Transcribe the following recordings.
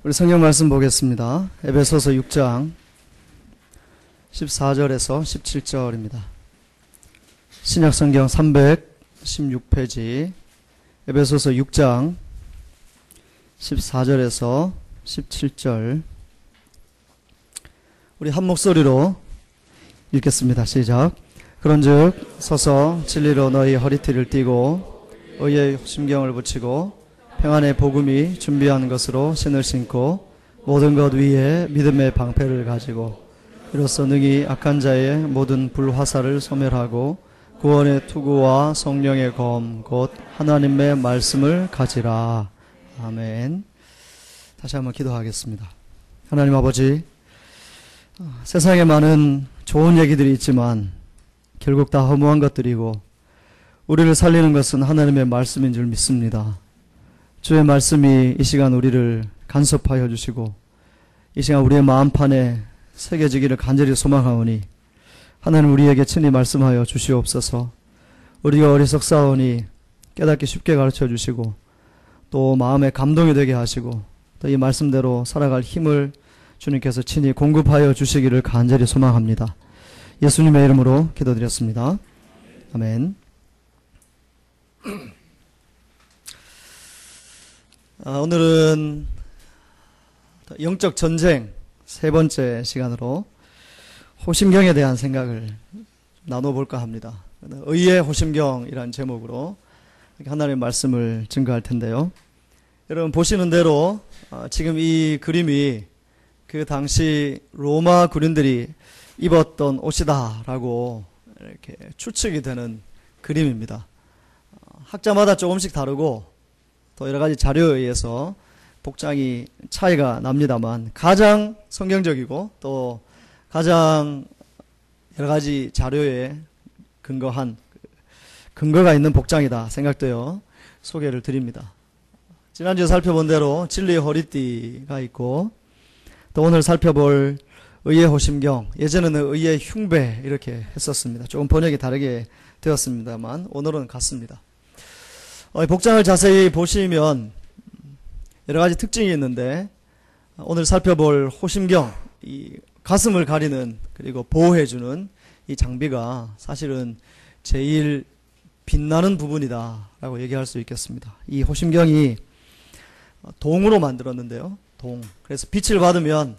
우리 성경 말씀 보겠습니다. 에베소서 6장 14절에서 17절입니다. 신약 성경 316페이지 에베소서 6장 14절에서 17절 우리 한 목소리로 읽겠습니다. 시작. 그런즉 서서 진리로 너희 허리띠를 띠고 의의 심경을 붙이고 평안의 복음이 준비한 것으로 신을 신고 모든 것 위에 믿음의 방패를 가지고 이로써 능히 악한 자의 모든 불화살을 소멸하고 구원의 투구와 성령의 검 곧 하나님의 말씀을 가지라. 아멘. 다시 한번 기도하겠습니다. 하나님 아버지, 세상에 많은 좋은 얘기들이 있지만 결국 다 허무한 것들이고 우리를 살리는 것은 하나님의 말씀인 줄 믿습니다. 주의 말씀이 이 시간 우리를 간섭하여 주시고 이 시간 우리의 마음판에 새겨지기를 간절히 소망하오니 하나님 우리에게 친히 말씀하여 주시옵소서. 우리가 어리석사오니 깨닫기 쉽게 가르쳐 주시고 또 마음에 감동이 되게 하시고 또 이 말씀대로 살아갈 힘을 주님께서 친히 공급하여 주시기를 간절히 소망합니다. 예수님의 이름으로 기도드렸습니다. 아멘. 오늘은 영적 전쟁 세 번째 시간으로 호심경에 대한 생각을 나눠볼까 합니다. 의의 호심경이라는 제목으로 하나님의 말씀을 증거할 텐데요. 여러분 보시는 대로 지금 이 그림이 그 당시 로마 군인들이 입었던 옷이다라고 이렇게 추측이 되는 그림입니다. 학자마다 조금씩 다르고 또 여러 가지 자료에 의해서 복장이 차이가 납니다만 가장 성경적이고 또 가장 여러 가지 자료에 근거가 있는 복장이다 생각되어 소개를 드립니다. 지난주에 살펴본 대로 진리의 허리띠가 있고 또 오늘 살펴볼 의의 호심경, 예전에는 의의 흉배 이렇게 했었습니다. 조금 번역이 다르게 되었습니다만 오늘은 같습니다. 복장을 자세히 보시면 여러 가지 특징이 있는데 오늘 살펴볼 호심경, 이 가슴을 가리는 그리고 보호해주는 이 장비가 사실은 제일 빛나는 부분이다 라고 얘기할 수 있겠습니다. 이 호심경이 동으로 만들었는데요. 동. 그래서 빛을 받으면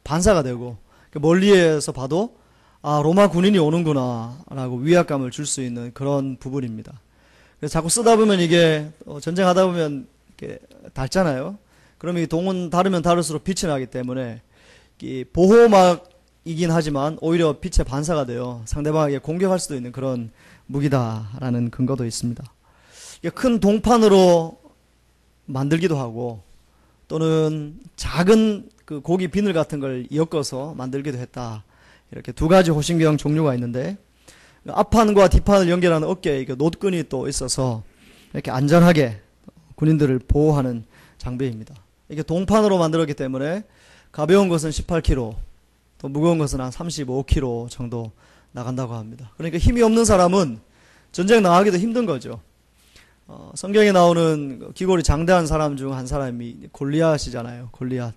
반사가 되고 멀리에서 봐도 아 로마 군인이 오는구나 라고 위압감을 줄 수 있는 그런 부분입니다. 그래서 자꾸 쓰다 보면 이게 전쟁하다 보면 이렇게 닳잖아요. 그러면 이 동은 다르면 다를수록 빛이 나기 때문에 이 보호막이긴 하지만 오히려 빛에 반사가 돼요. 상대방에게 공격할 수도 있는 그런 무기다라는 근거도 있습니다. 큰 동판으로 만들기도 하고 또는 작은 그 고기 비늘 같은 걸 엮어서 만들기도 했다. 이렇게 두 가지 호심경 종류가 있는데 앞판과 뒷판을 연결하는 어깨에 노끈이 또 있어서 이렇게 안전하게 군인들을 보호하는 장비입니다. 이게 동판으로 만들었기 때문에 가벼운 것은 18kg, 또 무거운 것은 한 35kg 정도 나간다고 합니다. 그러니까 힘이 없는 사람은 전쟁 나가기도 힘든 거죠. 성경에 나오는 기골이 장대한 사람 중 한 사람이 골리앗이잖아요. 골리앗.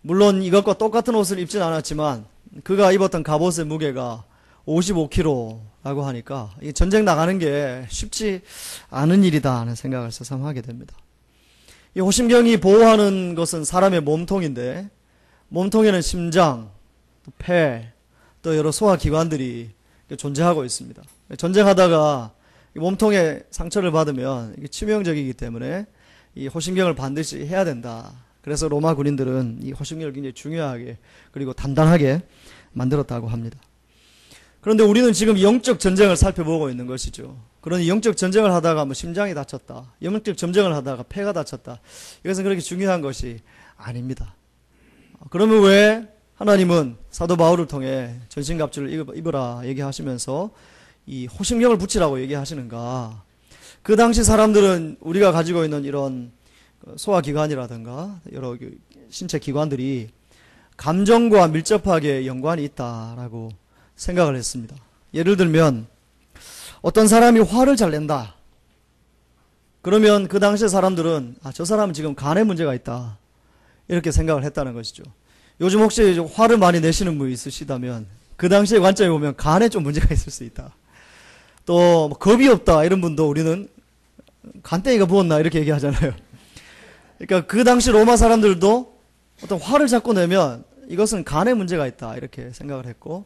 물론 이것과 똑같은 옷을 입진 않았지만 그가 입었던 갑옷의 무게가 55kg라고 하니까 이 전쟁 나가는 게 쉽지 않은 일이다 하는 생각을 새삼 하게 됩니다. 이 호심경이 보호하는 것은 사람의 몸통인데 몸통에는 심장, 폐, 또 여러 소화기관들이 존재하고 있습니다. 전쟁하다가 몸통에 상처를 받으면 이게 치명적이기 때문에 이 호심경을 반드시 해야 된다. 그래서 로마 군인들은 이 호심경을 굉장히 중요하게 그리고 단단하게 만들었다고 합니다. 그런데 우리는 지금 영적 전쟁을 살펴보고 있는 것이죠. 그러니 영적 전쟁을 하다가 심장이 다쳤다. 영적 전쟁을 하다가 폐가 다쳤다. 이것은 그렇게 중요한 것이 아닙니다. 그러면 왜 하나님은 사도 바울을 통해 전신갑주를 입으라 얘기하시면서 이 호심경을 붙이라고 얘기하시는가? 그 당시 사람들은 우리가 가지고 있는 이런 소화기관이라든가 여러 신체 기관들이 감정과 밀접하게 연관이 있다라고 생각을 했습니다. 예를 들면 어떤 사람이 화를 잘 낸다. 그러면 그 당시의 사람들은 저 사람은 지금 간에 문제가 있다. 이렇게 생각을 했다는 것이죠. 요즘 혹시 화를 많이 내시는 분이 있으시다면 그 당시의 관점에 보면 간에 좀 문제가 있을 수 있다. 또 겁이 없다 이런 분도 우리는 간땡이가 부었나 이렇게 얘기하잖아요. 그러니까 그 당시 로마 사람들도 어떤 화를 자꾸 내면 이것은 간에 문제가 있다 이렇게 생각을 했고,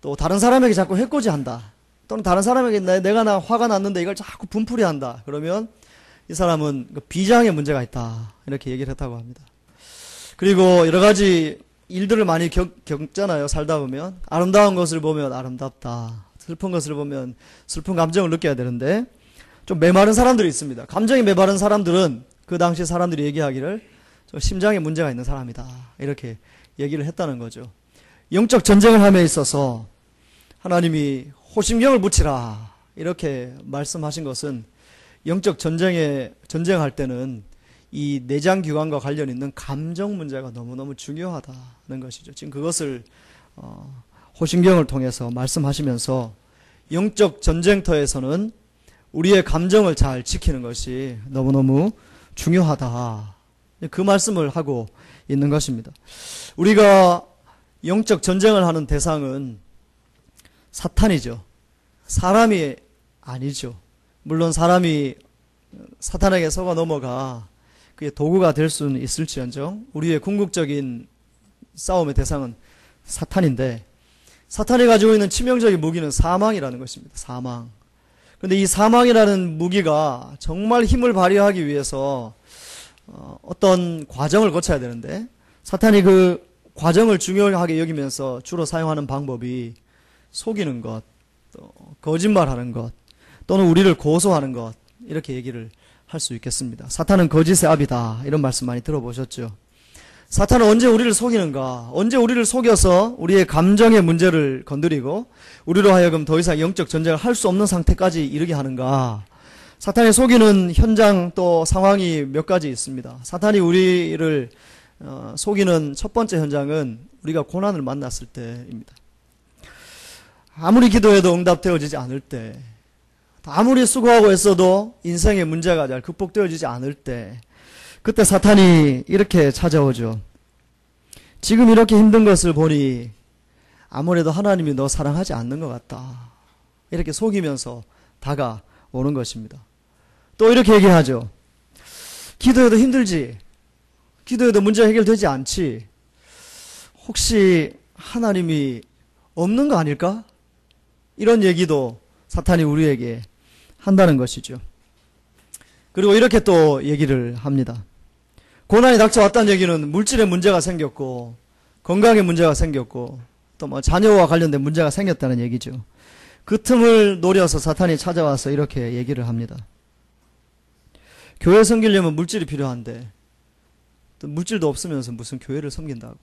또 다른 사람에게 자꾸 해코지한다, 또는 다른 사람에게 내가 화가 났는데 이걸 자꾸 분풀이한다 그러면 이 사람은 비장의 문제가 있다 이렇게 얘기를 했다고 합니다. 그리고 여러 가지 일들을 많이 겪잖아요. 살다 보면 아름다운 것을 보면 아름답다, 슬픈 것을 보면 슬픈 감정을 느껴야 되는데 좀 메마른 사람들이 있습니다. 감정이 메마른 사람들은 그 당시 사람들이 얘기하기를 좀 심장에 문제가 있는 사람이다 이렇게 얘기를 했다는 거죠. 영적 전쟁을 함에 있어서 하나님이 호심경을 붙이라 이렇게 말씀하신 것은 영적 전쟁할 때는 이 내장기관과 관련 있는 감정 문제가 너무너무 중요하다는 것이죠. 지금 그것을 호심경을 통해서 말씀하시면서 영적 전쟁터에서는 우리의 감정을 잘 지키는 것이 너무너무 중요하다, 그 말씀을 하고 있는 것입니다. 우리가 영적 전쟁을 하는 대상은 사탄이죠. 사람이 아니죠. 물론 사람이 사탄에게 속아 넘어가 그게 도구가 될 수는 있을지언정 우리의 궁극적인 싸움의 대상은 사탄인데, 사탄이 가지고 있는 치명적인 무기는 사망이라는 것입니다. 사망. 그런데 이 사망이라는 무기가 정말 힘을 발휘하기 위해서 어떤 과정을 거쳐야 되는데, 사탄이 그 과정을 중요하게 여기면서 주로 사용하는 방법이 속이는 것, 또 거짓말하는 것, 또는 우리를 고소하는 것, 이렇게 얘기를 할 수 있겠습니다. 사탄은 거짓의 아비다 이런 말씀 많이 들어보셨죠. 사탄은 언제 우리를 속이는가, 언제 우리를 속여서 우리의 감정의 문제를 건드리고 우리로 하여금 더 이상 영적 전쟁을 할 수 없는 상태까지 이르게 하는가. 사탄이 속이는 현장 또 상황이 몇 가지 있습니다. 사탄이 우리를 속이는 첫 번째 현장은 우리가 고난을 만났을 때입니다. 아무리 기도해도 응답되어지지 않을 때, 아무리 수고하고 애써도 인생의 문제가 잘 극복되어지지 않을 때, 그때 사탄이 이렇게 찾아오죠. 지금 이렇게 힘든 것을 보니 아무래도 하나님이 너 사랑하지 않는 것 같다, 이렇게 속이면서 다가오는 것입니다. 또 이렇게 얘기하죠. 기도해도 힘들지, 기도해도 문제가 해결되지 않지, 혹시 하나님이 없는 거 아닐까? 이런 얘기도 사탄이 우리에게 한다는 것이죠. 그리고 이렇게 또 얘기를 합니다. 고난이 닥쳐왔다는 얘기는 물질의 문제가 생겼고 건강의 문제가 생겼고 또 뭐 자녀와 관련된 문제가 생겼다는 얘기죠. 그 틈을 노려서 사탄이 찾아와서 이렇게 얘기를 합니다. 교회 섬기려면 물질이 필요한데 또 물질도 없으면서 무슨 교회를 섬긴다고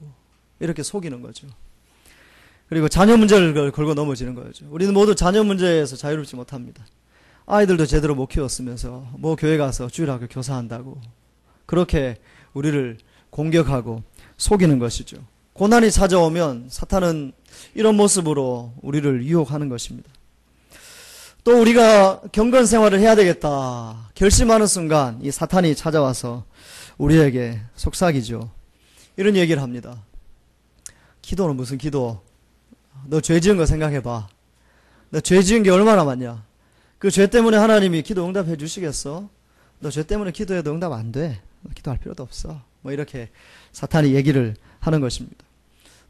이렇게 속이는 거죠. 그리고 자녀 문제를 걸고 넘어지는 거죠. 우리는 모두 자녀 문제에서 자유롭지 못합니다. 아이들도 제대로 못 키웠으면서 뭐 교회 가서 주일학교 교사한다고 그렇게 우리를 공격하고 속이는 것이죠. 고난이 찾아오면 사탄은 이런 모습으로 우리를 유혹하는 것입니다. 또 우리가 경건 생활을 해야 되겠다 결심하는 순간 이 사탄이 찾아와서 우리에게 속삭이죠. 이런 얘기를 합니다. 기도는 무슨 기도? 너 죄 지은 거 생각해봐. 너 죄 지은 게 얼마나 많냐? 그 죄 때문에 하나님이 기도 응답해 주시겠어? 너 죄 때문에 기도해도 응답 안 돼. 기도할 필요도 없어. 뭐 이렇게 사탄이 얘기를 하는 것입니다.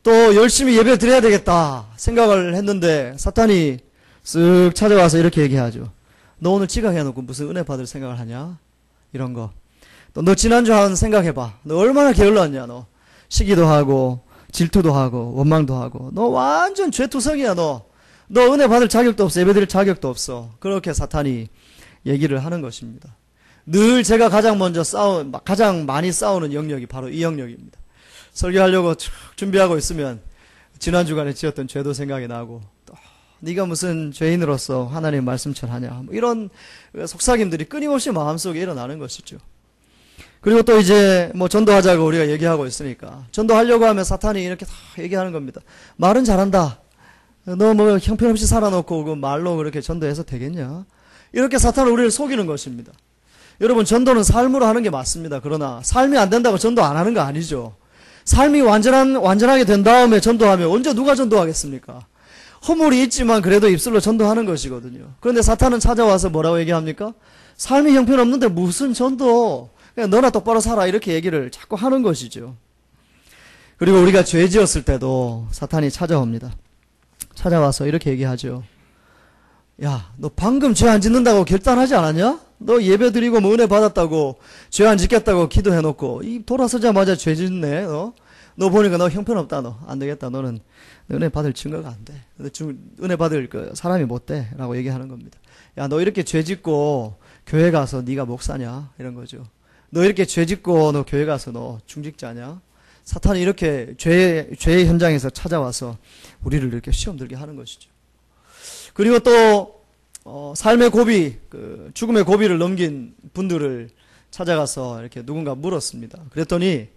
또 열심히 예배를 드려야 되겠다 생각을 했는데 사탄이 쓱 찾아와서 이렇게 얘기하죠. 너 오늘 지각해놓고 무슨 은혜 받을 생각을 하냐? 이런 거. 또 너 지난주 한 생각해봐. 너 얼마나 게을렀냐? 너 시기도 하고 질투도 하고 원망도 하고 너 완전 죄투성이야. 너 은혜 받을 자격도 없어. 예배 드릴 자격도 없어. 그렇게 사탄이 얘기를 하는 것입니다. 늘 제가 가장 많이 싸우는 영역이 바로 이 영역입니다. 설교하려고 쭉 준비하고 있으면 지난 주간에 지었던 죄도 생각이 나고 또 네가 무슨 죄인으로서 하나님 말씀 전하냐 뭐 이런 속삭임들이 끊임없이 마음속에 일어나는 것이죠. 그리고 또 이제 뭐 전도하자고 우리가 얘기하고 있으니까 전도하려고 하면 사탄이 이렇게 다 얘기하는 겁니다. 말은 잘한다. 너 뭐 형편없이 살아놓고 그 말로 그렇게 전도해서 되겠냐? 이렇게 사탄은 우리를 속이는 것입니다. 여러분, 전도는 삶으로 하는 게 맞습니다. 그러나 삶이 안 된다고 전도 안 하는 거 아니죠. 삶이 완전하게 된 다음에 전도하면 언제 누가 전도하겠습니까? 허물이 있지만 그래도 입술로 전도하는 것이거든요. 그런데 사탄은 찾아와서 뭐라고 얘기합니까? 삶이 형편없는데 무슨 전도? 그냥 너나 똑바로 살아, 이렇게 얘기를 자꾸 하는 것이죠. 그리고 우리가 죄 지었을 때도 사탄이 찾아옵니다. 찾아와서 이렇게 얘기하죠. 야, 너 방금 죄 안 짓는다고 결단하지 않았냐? 너 예배 드리고 뭐 은혜 받았다고, 죄 안 짓겠다고 기도해놓고 이 돌아서자마자 죄 짓네. 너 보니까 너 형편없다. 너 안 되겠다. 너는 은혜 받을 증거가 안 돼. 은혜 받을 사람이 못 돼. 라고 얘기하는 겁니다. 야, 너 이렇게 죄 짓고 교회 가서 네가 목사냐? 이런 거죠. 너 이렇게 죄 짓고 너 교회 가서 너 중직자냐? 사탄이 이렇게 죄의 현장에서 찾아와서 우리를 이렇게 시험 들게 하는 것이죠. 그리고 또 삶의 고비, 죽음의 고비를 넘긴 분들을 찾아가서 이렇게 누군가 물었습니다. 그랬더니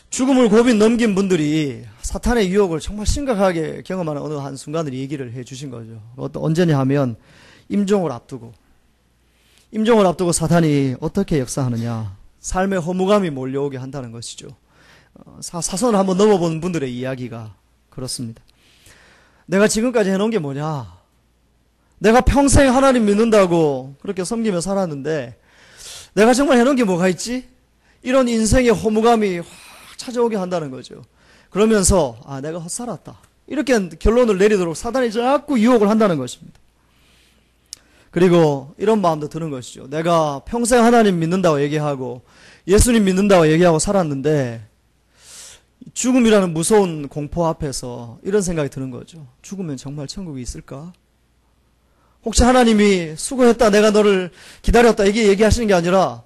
죽음을 고비 넘긴 분들이 사탄의 유혹을 정말 심각하게 경험하는 어느 한 순간을 얘기를 해 주신 거죠. 언제냐 하면 임종을 앞두고 사탄이 어떻게 역사하느냐. 삶의 허무감이 몰려오게 한다는 것이죠. 사선을 한번 넘어본 분들의 이야기가 그렇습니다. 내가 지금까지 해놓은 게 뭐냐? 내가 평생 하나님 믿는다고 그렇게 섬기며 살았는데 내가 정말 해놓은 게 뭐가 있지? 이런 인생의 허무감이 확 찾아오게 한다는 거죠. 그러면서 내가 헛살았다. 이렇게 결론을 내리도록 사단이 자꾸 유혹을 한다는 것입니다. 그리고 이런 마음도 드는 것이죠. 내가 평생 하나님 믿는다고 얘기하고 예수님 믿는다고 얘기하고 살았는데 죽음이라는 무서운 공포 앞에서 이런 생각이 드는 거죠. 죽으면 정말 천국이 있을까? 혹시 하나님이 수고했다, 내가 너를 기다렸다, 이게 얘기하시는 게 아니라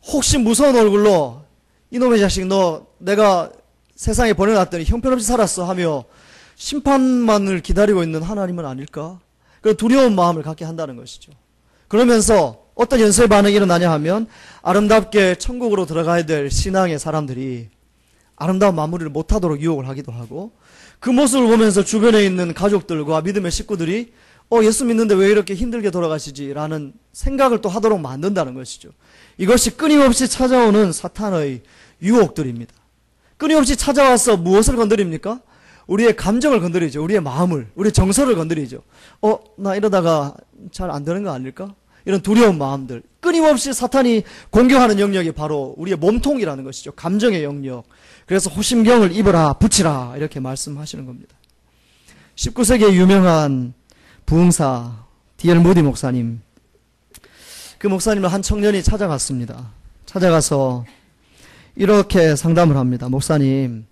혹시 무서운 얼굴로 이놈의 자식 너 내가 세상에 보내놨더니 형편없이 살았어 하며 심판만을 기다리고 있는 하나님은 아닐까? 그런 두려운 마음을 갖게 한다는 것이죠. 그러면서 어떤 연쇄 반응이 일어나냐 하면 아름답게 천국으로 들어가야 될 신앙의 사람들이 아름다운 마무리를 못하도록 유혹을 하기도 하고 그 모습을 보면서 주변에 있는 가족들과 믿음의 식구들이 예수 믿는데 왜 이렇게 힘들게 돌아가시지? 라는 생각을 또 하도록 만든다는 것이죠. 이것이 끊임없이 찾아오는 사탄의 유혹들입니다. 끊임없이 찾아와서 무엇을 건드립니까? 우리의 감정을 건드리죠. 우리의 마음을, 우리의 정서를 건드리죠. 나 이러다가 잘 안 되는 거 아닐까? 이런 두려운 마음들. 끊임없이 사탄이 공격하는 영역이 바로 우리의 몸통이라는 것이죠. 감정의 영역. 그래서 호심경을 입어라, 붙이라 이렇게 말씀하시는 겁니다. 19세기의 유명한 부흥사 D.L. 무디 목사님, 그 목사님을 한 청년이 찾아갔습니다. 찾아가서 이렇게 상담을 합니다. 목사님,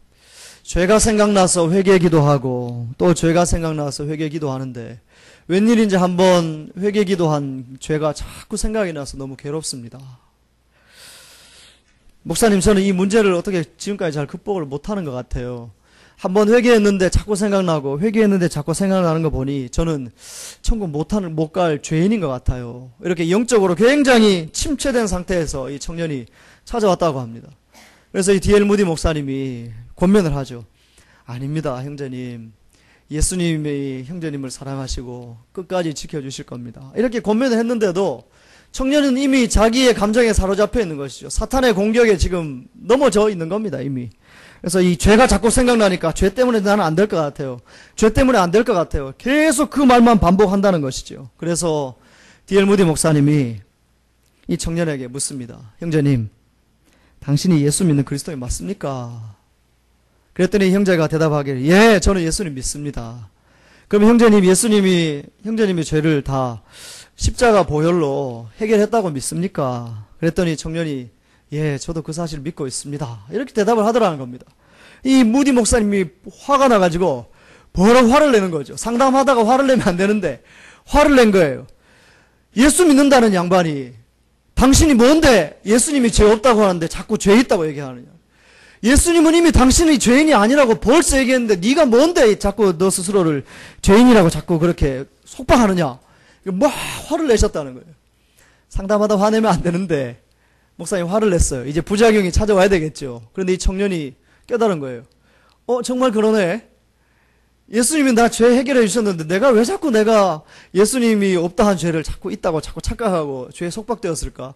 죄가 생각나서 회개 기도하고 또 죄가 생각나서 회개 기도하는데 웬일인지 한번 회개 기도한 죄가 자꾸 생각이 나서 너무 괴롭습니다. 목사님, 저는 이 문제를 어떻게 지금까지 잘 극복을 못하는 것 같아요. 한번 회개했는데 자꾸 생각나고 회개했는데 자꾸 생각나는 거 보니 저는 천국 못 갈 죄인인 것 같아요. 이렇게 영적으로 굉장히 침체된 상태에서 이 청년이 찾아왔다고 합니다. 그래서 이 D.L. 무디 목사님이 권면을 하죠. 아닙니다, 형제님. 예수님이 형제님을 사랑하시고 끝까지 지켜주실 겁니다. 이렇게 권면을 했는데도 청년은 이미 자기의 감정에 사로잡혀 있는 것이죠. 사탄의 공격에 지금 넘어져 있는 겁니다, 이미. 그래서 이 죄가 자꾸 생각나니까 죄 때문에 나는 안 될 것 같아요. 죄 때문에 안 될 것 같아요. 계속 그 말만 반복한다는 것이죠. 그래서 D.L. 무디 목사님이 이 청년에게 묻습니다. 형제님, 당신이 예수 믿는 그리스도인 맞습니까? 그랬더니 형제가 대답하기를 예, 저는 예수님 믿습니다. 그럼 형제님이 죄를 다 십자가 보혈로 해결했다고 믿습니까? 그랬더니 청년이 예, 저도 그 사실 믿고 있습니다. 이렇게 대답을 하더라는 겁니다. 이 무디 목사님이 화가 나가지고 버럭 화를 내는 거죠. 상담하다가 화를 내면 안 되는데 화를 낸 거예요. 예수 믿는다는 양반이 당신이 뭔데 예수님이 죄 없다고 하는데 자꾸 죄 있다고 얘기하느냐. 예수님은 이미 당신이 죄인이 아니라고 벌써 얘기했는데 네가 뭔데 자꾸 너 스스로를 죄인이라고 자꾸 그렇게 속박하느냐. 막 화를 내셨다는 거예요. 상담하다 화내면 안 되는데 목사님 화를 냈어요. 이제 부작용이 찾아와야 되겠죠. 그런데 이 청년이 깨달은 거예요. 정말 그러네. 예수님이 나 죄 해결해 주셨는데 내가 예수님이 없다 한 죄를 자꾸 있다고 자꾸 착각하고 죄에 속박되었을까?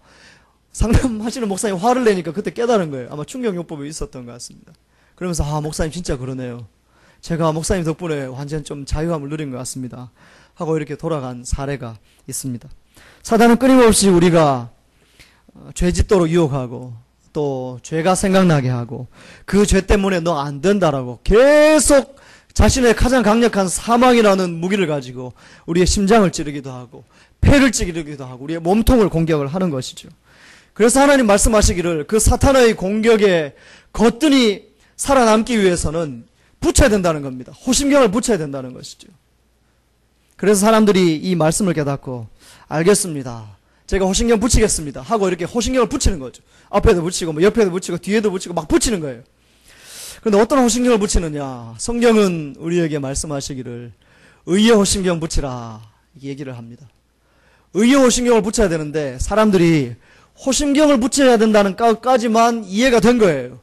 상담하시는 목사님 화를 내니까 그때 깨달은 거예요. 아마 충격요법이 있었던 것 같습니다. 그러면서 목사님 진짜 그러네요. 제가 목사님 덕분에 완전 좀 자유함을 누린 것 같습니다. 하고 이렇게 돌아간 사례가 있습니다. 사단은 끊임없이 우리가 죄짓도록 유혹하고 또 죄가 생각나게 하고 그 죄 때문에 너 안 된다라고 계속 자신의 가장 강력한 사망이라는 무기를 가지고 우리의 심장을 찌르기도 하고 폐를 찌르기도 하고 우리의 몸통을 공격을 하는 것이죠. 그래서 하나님 말씀하시기를 그 사탄의 공격에 거뜬히 살아남기 위해서는 붙여야 된다는 겁니다. 호심경을 붙여야 된다는 것이죠. 그래서 사람들이 이 말씀을 깨닫고 알겠습니다. 제가 호심경 붙이겠습니다. 하고 이렇게 호심경을 붙이는 거죠. 앞에도 붙이고 뭐 옆에도 붙이고 뒤에도 붙이고 막 붙이는 거예요. 그런데 어떤 호심경을 붙이느냐? 성경은 우리에게 말씀하시기를 의의 호심경 붙이라 이 얘기를 합니다. 의의 호심경을 붙여야 되는데 사람들이 호심경을 붙여야 된다는 까지만 이해가 된 거예요.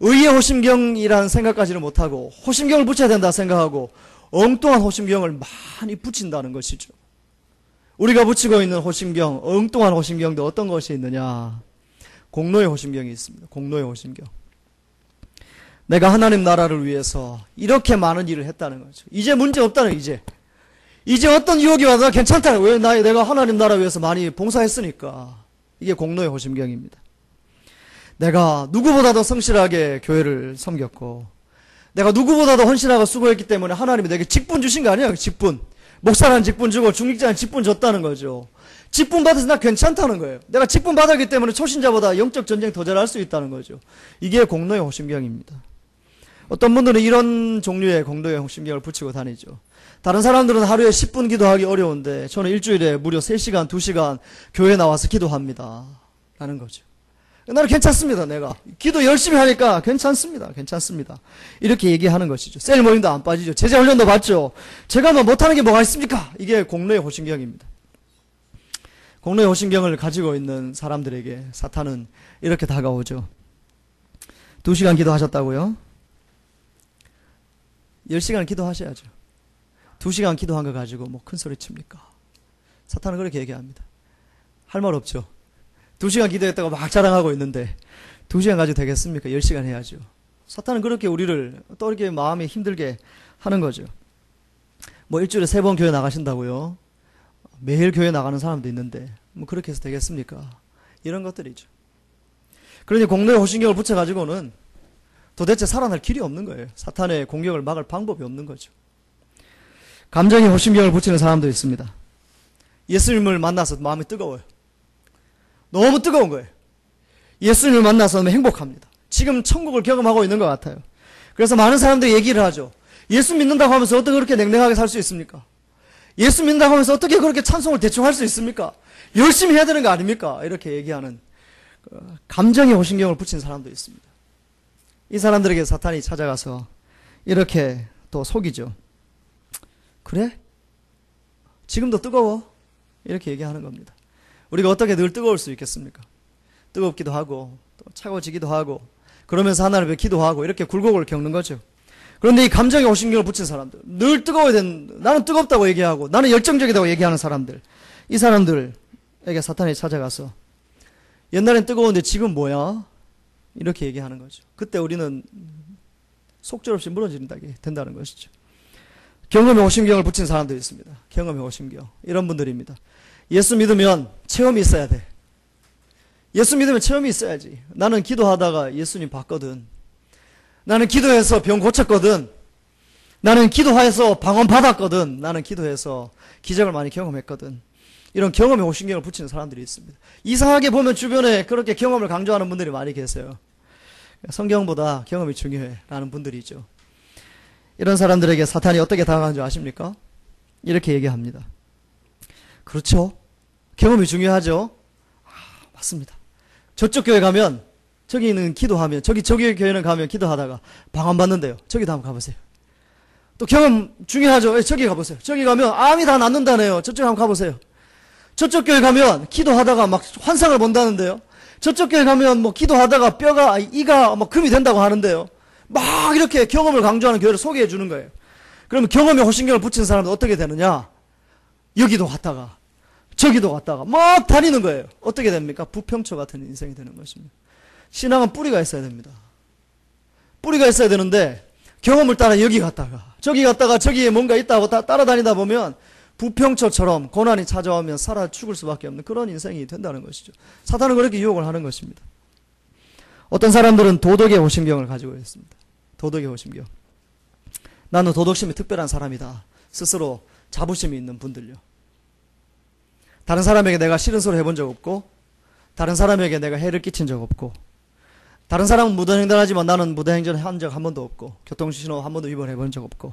의의 호심경이라는 생각까지는 못하고 호심경을 붙여야 된다 생각하고 엉뚱한 호심경을 많이 붙인다는 것이죠. 우리가 붙이고 있는 호심경, 엉뚱한 호심경도 어떤 것이 있느냐? 공로의 호심경이 있습니다. 공로의 호심경. 내가 하나님 나라를 위해서 이렇게 많은 일을 했다는 거죠. 이제 문제 없다는 이제 어떤 유혹이 와도 괜찮다는 거예요. 왜 내가 하나님 나라 위해서 많이 봉사했으니까. 이게 공로의 호심경입니다. 내가 누구보다도 성실하게 교회를 섬겼고 내가 누구보다도 헌신하고 수고했기 때문에 하나님이 내게 직분 주신 거 아니에요. 직분. 목사라는 직분 주고 중직자는 직분 줬다는 거죠. 직분 받아서 나 괜찮다는 거예요. 내가 직분 받았기 때문에 초신자보다 영적 전쟁 더 잘할 수 있다는 거죠. 이게 공로의 호심경입니다. 어떤 분들은 이런 종류의 공로의 호심경을 붙이고 다니죠. 다른 사람들은 하루에 10분 기도하기 어려운데 저는 일주일에 무려 3시간, 2시간 교회에 나와서 기도합니다. 라는 거죠. 나는 괜찮습니다. 내가 기도 열심히 하니까 괜찮습니다. 괜찮습니다. 이렇게 얘기하는 것이죠. 셀 모임도 안 빠지죠. 제자 훈련도 받죠. 제가 뭐 못하는 게 뭐가 있습니까? 이게 공로의 호심경입니다. 공로의 호심경을 가지고 있는 사람들에게 사탄은 이렇게 다가오죠. 2시간 기도하셨다고요? 10시간 기도하셔야죠. 2시간 기도한 거 가지고 뭐 큰 소리 칩니까? 사탄은 그렇게 얘기합니다. 할 말 없죠. 2시간 기도했다고 막 자랑하고 있는데 2시간 가지고 되겠습니까? 10시간 해야죠. 사탄은 그렇게 우리를 또 이렇게 마음이 힘들게 하는 거죠. 뭐 일주일에 3번 교회 나가신다고요? 매일 교회 나가는 사람도 있는데 뭐 그렇게 해서 되겠습니까? 이런 것들이죠. 그러니 공로의 호심경을 붙여가지고는 도대체 살아날 길이 없는 거예요. 사탄의 공격을 막을 방법이 없는 거죠. 감정의 호심경을 붙이는 사람도 있습니다. 예수님을 만나서 마음이 뜨거워요. 너무 뜨거운 거예요. 예수님을 만나서 행복합니다. 지금 천국을 경험하고 있는 것 같아요. 그래서 많은 사람들이 얘기를 하죠. 예수 믿는다고 하면서 어떻게 그렇게 냉랭하게 살 수 있습니까? 예수 믿는다고 하면서 어떻게 그렇게 찬송을 대충 할 수 있습니까? 열심히 해야 되는 거 아닙니까? 이렇게 얘기하는 감정의 호심경을 붙인 사람도 있습니다. 이 사람들에게 사탄이 찾아가서 이렇게 또 속이죠. 그래? 지금도 뜨거워? 이렇게 얘기하는 겁니다. 우리가 어떻게 늘 뜨거울 수 있겠습니까? 뜨겁기도 하고 또 차가워지기도 하고 그러면서 하나님께 기도하고 이렇게 굴곡을 겪는 거죠. 그런데 이 감정의 호심경을 붙인 사람들, 늘 뜨거워야 나는 뜨겁다고 얘기하고 나는 열정적이라고 얘기하는 사람들, 이 사람들에게 사탄이 찾아가서 옛날엔 뜨거웠는데 지금 뭐야? 이렇게 얘기하는 거죠. 그때 우리는 속절없이 무너진다게 된다는 것이죠. 경험의 호심경을 붙인 사람들이 있습니다. 경험의 호심경. 이런 분들입니다. 예수 믿으면 체험이 있어야 돼. 예수 믿으면 체험이 있어야지. 나는 기도하다가 예수님 봤거든. 나는 기도해서 병 고쳤거든. 나는 기도해서 방언 받았거든. 나는 기도해서 기적을 많이 경험했거든. 이런 경험의 호심경을 붙이는 사람들이 있습니다. 이상하게 보면 주변에 그렇게 경험을 강조하는 분들이 많이 계세요. 성경보다 경험이 중요해 라는 분들이죠. 이런 사람들에게 사탄이 어떻게 다가가는 줄 아십니까? 이렇게 얘기합니다. 그렇죠. 경험이 중요하죠. 맞습니다. 저쪽 교회 가면 저기는 기도하면 저기 교회는 가면 기도하다가 방언 받는데요. 저기도 한번 가보세요. 또 경험 중요하죠. 저기 가보세요. 저기 가면 암이 다 낫는다네요. 저쪽 한번 가보세요. 저쪽 교회 가면 기도하다가 막 환상을 본다는데요. 저쪽 교회 가면 뭐 기도하다가 이가 막 금이 된다고 하는데요. 막 이렇게 경험을 강조하는 교회를 소개해 주는 거예요. 그러면 경험에 호심경을 붙인 사람은 어떻게 되느냐? 여기도 갔다가 저기도 갔다가 막 다니는 거예요. 어떻게 됩니까? 부평초 같은 인생이 되는 것입니다. 신앙은 뿌리가 있어야 됩니다. 뿌리가 있어야 되는데 경험을 따라 여기 갔다가 저기에 뭔가 있다고 따라다니다 보면 부평초처럼 고난이 찾아오면 살아 죽을 수밖에 없는 그런 인생이 된다는 것이죠. 사탄은 그렇게 유혹을 하는 것입니다. 어떤 사람들은 도덕의 호심경을 가지고 있습니다. 도덕의 호심경. 나는 도덕심이 특별한 사람이다. 스스로 자부심이 있는 분들요. 다른 사람에게 내가 싫은 소리 해본 적 없고, 다른 사람에게 내가 해를 끼친 적 없고, 다른 사람은 무단횡단하지만 나는 무단횡단 한 적 한 번도 없고, 교통신호 한 번도 위반해 본 적 없고,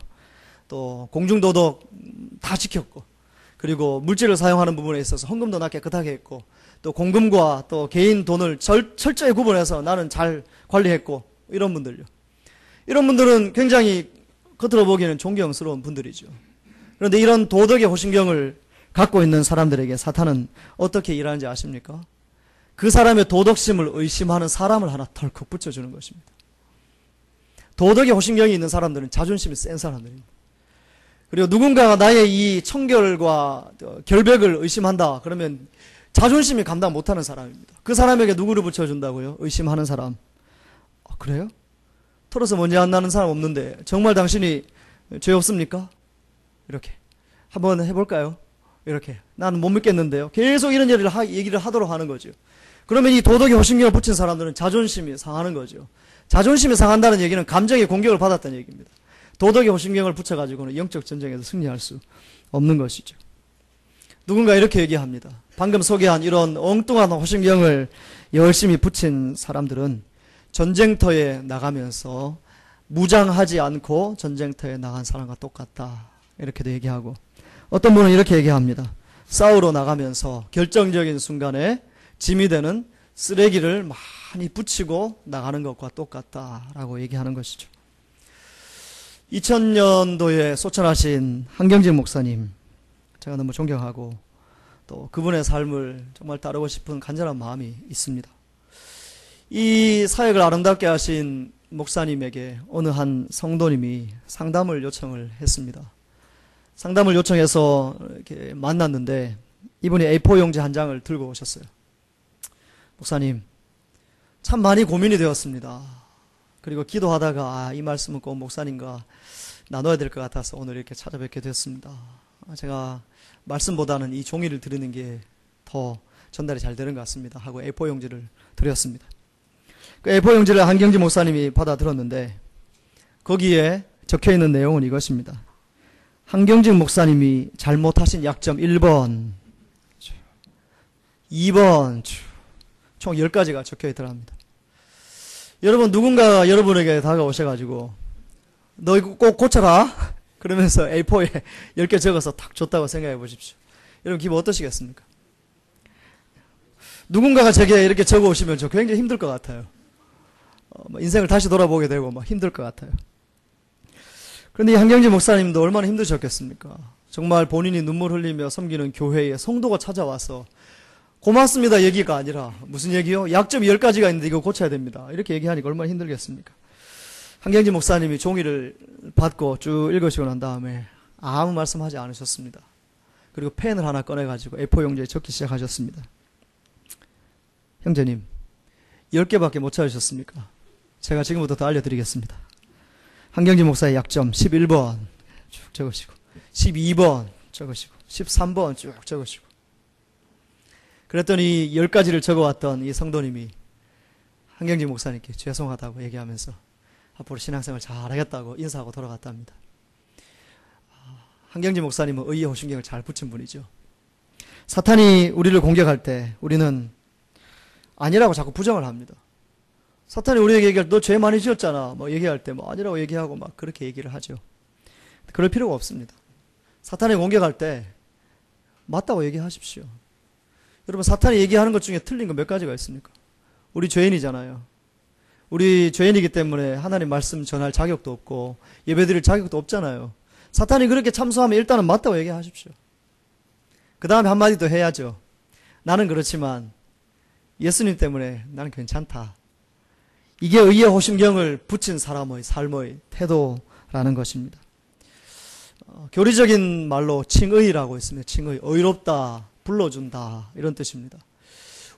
또 공중도덕 다 지켰고, 그리고 물질을 사용하는 부분에 있어서 헌금도 나 깨끗하게 했고, 또 공금과 또 개인 돈을 철저히 구분해서 나는 잘 관리했고, 이런 분들요. 이런 분들은 굉장히 겉으로 보기에는 존경스러운 분들이죠. 그런데 이런 도덕의 호심경을 갖고 있는 사람들에게 사탄은 어떻게 일하는지 아십니까? 그 사람의 도덕심을 의심하는 사람을 하나 덜컥 붙여주는 것입니다. 도덕의 호심경이 있는 사람들은 자존심이 센 사람들입니다. 그리고 누군가가 나의 이 청결과 결백을 의심한다 그러면 자존심이 감당 못하는 사람입니다. 그 사람에게 누구를 붙여준다고요? 의심하는 사람. 그래요? 털어서 먼지 안 나는 사람 없는데 정말 당신이 죄 없습니까? 이렇게 한번 해볼까요? 이렇게 나는 못 믿겠는데요. 계속 이런 얘기를 하도록 하는 거죠. 그러면 이 도덕의 호심경을 붙인 사람들은 자존심이 상하는 거죠. 자존심이 상한다는 얘기는 감정의 공격을 받았다는 얘기입니다. 도덕의 호심경을 붙여가지고는 영적 전쟁에서 승리할 수 없는 것이죠. 누군가 이렇게 얘기합니다. 방금 소개한 이런 엉뚱한 호심경을 열심히 붙인 사람들은 전쟁터에 나가면서 무장하지 않고 전쟁터에 나간 사람과 똑같다. 이렇게도 얘기하고, 어떤 분은 이렇게 얘기합니다. 싸우러 나가면서 결정적인 순간에 짐이 되는 쓰레기를 많이 붙이고 나가는 것과 똑같다라고 얘기하는 것이죠. 2000년도에 소천하신 한경진 목사님, 제가 너무 존경하고 또 그분의 삶을 정말 따르고 싶은 간절한 마음이 있습니다. 이 사역을 아름답게 하신 목사님에게 어느 한 성도님이 상담을 요청을 했습니다. 상담을 요청해서 이렇게 만났는데 이분이 A4 용지 한 장을 들고 오셨어요. 목사님, 참 많이 고민이 되었습니다. 그리고 기도하다가 이 말씀은 꼭 목사님과 나눠야 될 것 같아서 오늘 이렇게 찾아뵙게 됐습니다. 제가 말씀보다는 이 종이를 드리는 게 더 전달이 잘 되는 것 같습니다 하고 A4 용지를 드렸습니다. 그 A4 용지를 한경지 목사님이 받아 들었는데 거기에 적혀있는 내용은 이것입니다. 한경진 목사님이 잘못하신 약점 1번, 2번, 총 10가지가 적혀있더랍니다. 여러분, 누군가 여러분에게 다가오셔가지고 너 이거 꼭 고쳐라 그러면서 A4에 10개 적어서 탁 줬다고 생각해 보십시오. 여러분 기분 어떠시겠습니까? 누군가가 제게 이렇게 적어오시면 저 굉장히 힘들 것 같아요. 인생을 다시 돌아보게 되고 막 힘들 것 같아요. 그런데 이 한경진 목사님도 얼마나 힘드셨겠습니까? 정말 본인이 눈물 흘리며 섬기는 교회에 성도가 찾아와서 고맙습니다 얘기가 아니라 무슨 얘기요? 약점이 10가지가 있는데 이거 고쳐야 됩니다. 이렇게 얘기하니까 얼마나 힘들겠습니까? 한경진 목사님이 종이를 받고 쭉 읽으시고 난 다음에 아무 말씀하지 않으셨습니다. 그리고 펜을 하나 꺼내가지고 A4 용지에 적기 시작하셨습니다. 형제님, 10개밖에 못 찾으셨습니까? 제가 지금부터 더 알려드리겠습니다. 한경진 목사의 약점 11번 쭉 적으시고 12번 적으시고 13번 쭉 적으시고, 그랬더니 10가지를 적어왔던 이 성도님이 한경진 목사님께 죄송하다고 얘기하면서 앞으로 신앙생활 잘하겠다고 인사하고 돌아갔답니다. 한경진 목사님은 의의 호심경을 잘 붙인 분이죠. 사탄이 우리를 공격할 때 우리는 아니라고 자꾸 부정을 합니다. 사탄이 우리에게 얘기할 때 너 죄 많이 지었잖아 뭐 얘기할 때 뭐 아니라고 얘기하고 막 그렇게 얘기를 하죠. 그럴 필요가 없습니다. 사탄이 공격할 때 맞다고 얘기하십시오. 여러분, 사탄이 얘기하는 것 중에 틀린 거 몇 가지가 있습니까? 우리 죄인이잖아요. 우리 죄인이기 때문에 하나님 말씀 전할 자격도 없고 예배드릴 자격도 없잖아요. 사탄이 그렇게 참소하면 일단은 맞다고 얘기하십시오. 그 다음에 한마디 더 해야죠. 나는 그렇지만 예수님 때문에 나는 괜찮다. 이게 의의 호심경을 붙인 사람의 삶의 태도라는 것입니다. 교리적인 말로 칭의라고 있습니다. 칭의, 의롭다, 불러준다. 이런 뜻입니다.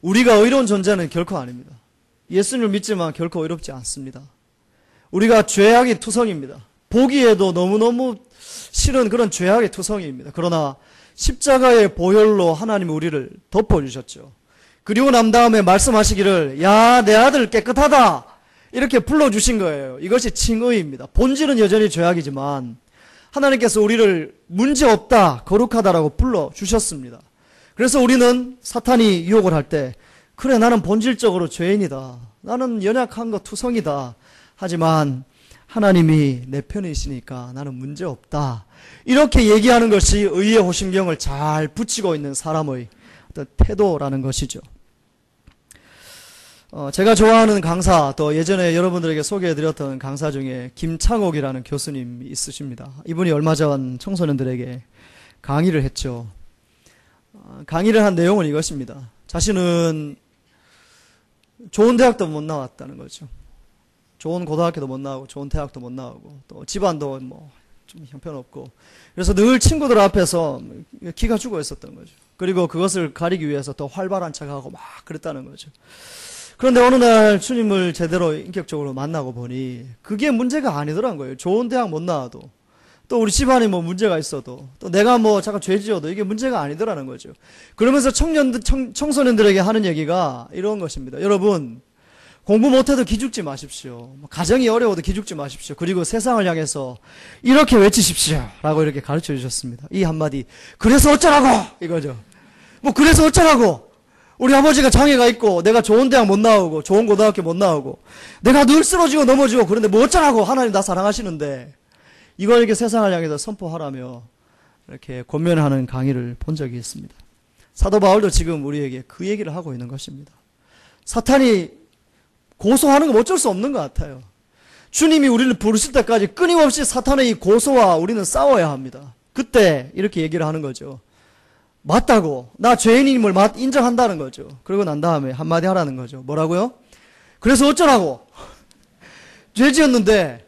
우리가 의로운 존재는 결코 아닙니다. 예수님을 믿지만 결코 의롭지 않습니다. 우리가 죄악의 투성입니다. 보기에도 너무너무 싫은 그런 죄악의 투성이입니다. 그러나 십자가의 보혈로 하나님이 우리를 덮어주셨죠. 그리고 난 다음에 말씀하시기를 야, 내 아들 깨끗하다 이렇게 불러주신 거예요. 이것이 칭의입니다. 본질은 여전히 죄악이지만 하나님께서 우리를 문제없다, 거룩하다라고 불러주셨습니다. 그래서 우리는 사탄이 유혹을 할 때 그래, 나는 본질적으로 죄인이다, 나는 연약한 것 투성이다, 하지만 하나님이 내 편에 있으니까 나는 문제없다, 이렇게 얘기하는 것이 의의 호심경을 잘 붙이고 있는 사람의 어떤 태도라는 것이죠. 제가 좋아하는 강사, 또 예전에 여러분들에게 소개해드렸던 강사 중에 김창옥이라는 교수님이 있으십니다. 이분이 얼마 전 청소년들에게 강의를 했죠. 강의를 한 내용은 이것입니다. 자신은 좋은 대학도 못 나왔다는 거죠. 좋은 고등학교도 못 나오고 좋은 대학도 못 나오고 또 집안도 뭐 좀 형편없고, 그래서 늘 친구들 앞에서 기가 죽어 있었던 거죠. 그리고 그것을 가리기 위해서 더 활발한 척하고 막 그랬다는 거죠. 그런데 어느 날 주님을 제대로 인격적으로 만나고 보니 그게 문제가 아니더란 거예요. 좋은 대학 못 나와도, 또 우리 집안에 뭐 문제가 있어도, 또 내가 뭐 잠깐 죄 지어도 이게 문제가 아니더라는 거죠. 그러면서 청소년들에게 하는 얘기가 이런 것입니다. 여러분, 공부 못해도 기죽지 마십시오. 가정이 어려워도 기죽지 마십시오. 그리고 세상을 향해서 이렇게 외치십시오 라고 이렇게 가르쳐 주셨습니다. 이 한마디, 그래서 어쩌라고 이거죠. 뭐 그래서 어쩌라고, 우리 아버지가 장애가 있고 내가 좋은 대학 못 나오고 좋은 고등학교 못 나오고 내가 늘 쓰러지고 넘어지고 그런데 뭐 어쩌라고, 하나님 나 사랑하시는데, 이걸 이렇게 세상을 향해서 선포하라며 이렇게 권면하는 강의를 본 적이 있습니다. 사도 바울도 지금 우리에게 그 얘기를 하고 있는 것입니다. 사탄이 고소하는 건 어쩔 수 없는 것 같아요. 주님이 우리를 부르실 때까지 끊임없이 사탄의 이 고소와 우리는 싸워야 합니다. 그때 이렇게 얘기를 하는 거죠. 맞다고, 나 죄인임을 인정한다는 거죠. 그러고 난 다음에 한마디 하라는 거죠. 뭐라고요? 그래서 어쩌라고, 죄 지었는데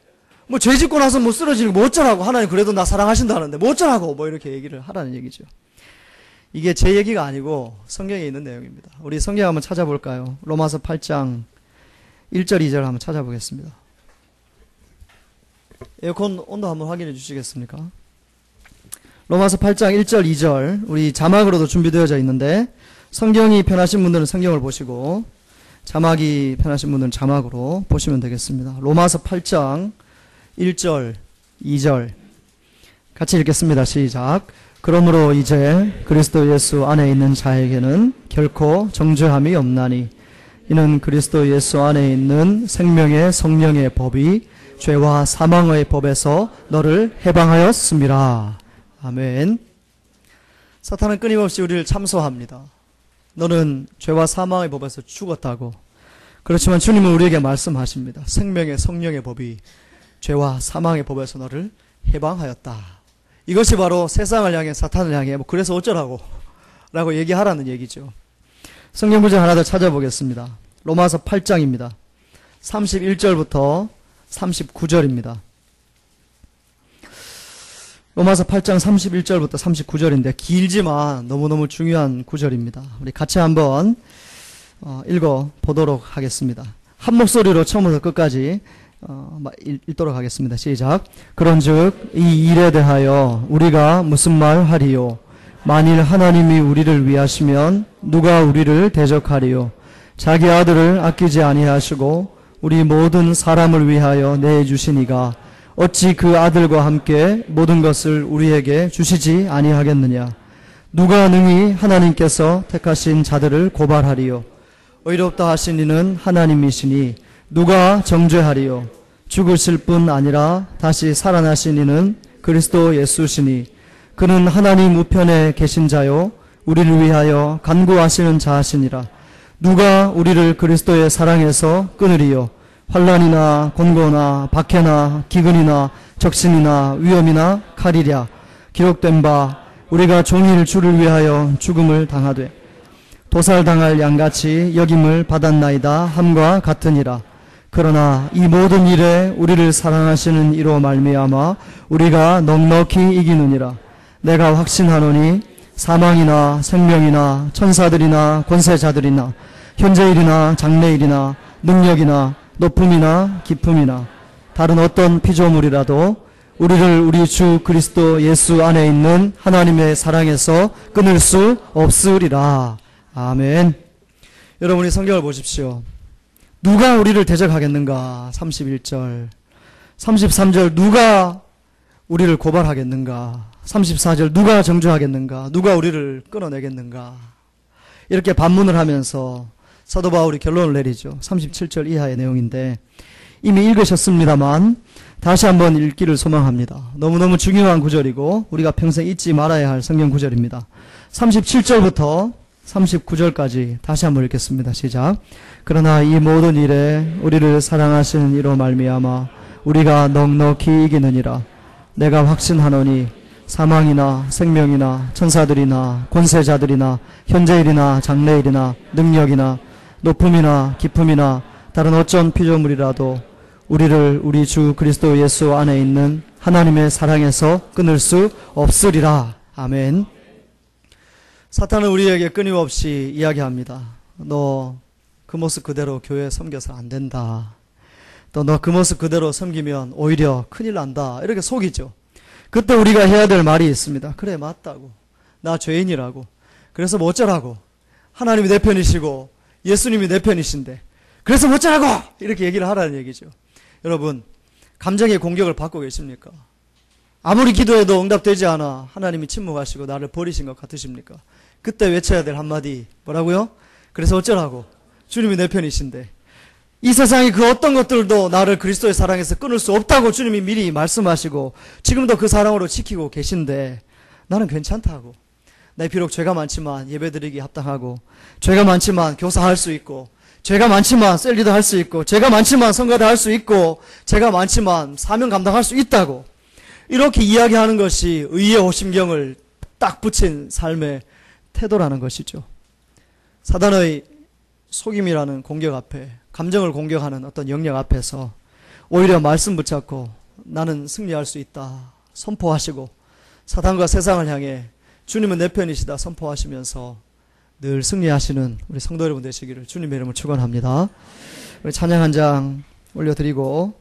뭐 죄 짓고 나서 뭐 쓰러지는 거 뭐 어쩌라고, 하나님 그래도 나 사랑하신다는데 뭐 어쩌라고, 뭐 이렇게 얘기를 하라는 얘기죠. 이게 제 얘기가 아니고 성경에 있는 내용입니다. 우리 성경 한번 찾아볼까요? 로마서 8장 1절 2절 한번 찾아보겠습니다. 에어컨 온도 한번 확인해 주시겠습니까? 로마서 8장 1절 2절, 우리 자막으로도 준비되어져 있는데 성경이 편하신 분들은 성경을 보시고 자막이 편하신 분들은 자막으로 보시면 되겠습니다. 로마서 8장 1절 2절 같이 읽겠습니다. 시작. 그러므로 이제 그리스도 예수 안에 있는 자에게는 결코 정죄함이 없나니 이는 그리스도 예수 안에 있는 생명의 성령의 법이 죄와 사망의 법에서 너를 해방하였음이라. 아멘. 사탄은 끊임없이 우리를 참소합니다. 너는 죄와 사망의 법에서 죽었다고. 그렇지만 주님은 우리에게 말씀하십니다. 생명의 성령의 법이 죄와 사망의 법에서 너를 해방하였다. 이것이 바로 세상을 향해, 사탄을 향해 뭐 그래서 어쩌라고 라고 얘기하라는 얘기죠. 성경 구절 하나 더 찾아보겠습니다. 로마서 8장입니다. 31절부터 39절입니다. 로마서 8장 31절부터 39절인데 길지만 너무너무 중요한 구절입니다. 우리 같이 한번 읽어보도록 하겠습니다. 한 목소리로 처음부터 끝까지 읽도록 하겠습니다. 시작. 그런즉 이 일에 대하여 우리가 무슨 말 하리요? 만일 하나님이 우리를 위하시면 누가 우리를 대적하리요? 자기 아들을 아끼지 아니하시고 우리 모든 사람을 위하여 내주시니가 어찌 그 아들과 함께 모든 것을 우리에게 주시지 아니하겠느냐? 누가 능히 하나님께서 택하신 자들을 고발하리요? 의롭다 하신 이는 하나님이시니 누가 정죄하리요? 죽으실 뿐 아니라 다시 살아나신 이는 그리스도 예수시니 그는 하나님 우편에 계신 자요 우리를 위하여 간구하시는 자시니라. 누가 우리를 그리스도의 사랑에서 끊으리요? 환난이나 곤고나 박해나 기근이나 적신이나 위험이나 칼이랴. 기록된 바 우리가 종일 주를 위하여 죽음을 당하되 도살당할 양같이 여김을 받았나이다 함과 같으니라. 그러나 이 모든 일에 우리를 사랑하시는 이로 말미암아 우리가 넉넉히 이기느니라. 내가 확신하노니 사망이나 생명이나 천사들이나 권세자들이나 현재일이나 장래일이나 능력이나 높음이나 깊음이나 다른 어떤 피조물이라도 우리를 우리 주 그리스도 예수 안에 있는 하나님의 사랑에서 끊을 수 없으리라. 아멘. 여러분이 성경을 보십시오. 누가 우리를 대적하겠는가? 31절. 33절 누가 우리를 고발하겠는가? 34절 누가 정죄하겠는가? 누가 우리를 끊어내겠는가? 이렇게 반문을 하면서 사도 바울이 결론을 내리죠. 37절 이하의 내용인데 이미 읽으셨습니다만 다시 한번 읽기를 소망합니다. 너무너무 중요한 구절이고 우리가 평생 잊지 말아야 할 성경 구절입니다. 37절부터 39절까지 다시 한번 읽겠습니다. 시작. 그러나 이 모든 일에 우리를 사랑하시는 이로 말미암아 우리가 넉넉히 이기느니라. 내가 확신하노니 사망이나 생명이나 천사들이나 권세자들이나 현재일이나 장래일이나 능력이나 높음이나 깊음이나 다른 어떤 피조물이라도 우리를 우리 주 그리스도 예수 안에 있는 하나님의 사랑에서 끊을 수 없으리라. 아멘. 사탄은 우리에게 끊임없이 이야기합니다. 너 그 모습 그대로 교회에 섬겨서 안 된다. 또 너 그 모습 그대로 섬기면 오히려 큰일 난다. 이렇게 속이죠. 그때 우리가 해야 될 말이 있습니다. 그래, 맞다고. 나 죄인이라고. 그래서 뭐 어쩌라고. 하나님이 내 편이시고 예수님이 내 편이신데 그래서 뭐 어쩌라고. 이렇게 얘기를 하라는 얘기죠. 여러분, 감정의 공격을 받고 계십니까? 아무리 기도해도 응답되지 않아 하나님이 침묵하시고 나를 버리신 것 같으십니까? 그때 외쳐야 될 한마디 뭐라고요? 그래서 어쩌라고? 주님이 내 편이신데 이 세상의 그 어떤 것들도 나를 그리스도의 사랑에서 끊을 수 없다고 주님이 미리 말씀하시고 지금도 그 사랑으로 지키고 계신데 나는 괜찮다고. 나 비록 죄가 많지만 예배드리기 합당하고 죄가 많지만 교사할 수 있고 죄가 많지만 셀리더 할 수 있고 죄가 많지만 성가대 할 수 있고 죄가 많지만 사명 감당할 수 있다고 이렇게 이야기하는 것이 의의 호심경을 딱 붙인 삶의 태도라는 것이죠. 사단의 속임이라는 공격 앞에 감정을 공격하는 어떤 영역 앞에서 오히려 말씀 붙잡고 나는 승리할 수 있다 선포하시고 사단과 세상을 향해 주님은 내 편이시다 선포하시면서 늘 승리하시는 우리 성도 여러분 되시기를 주님의 이름으로 축원합니다. 우리 찬양 한 장 올려드리고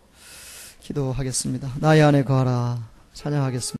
기도하겠습니다. 나의 안에 거하라 찬양하겠습니다.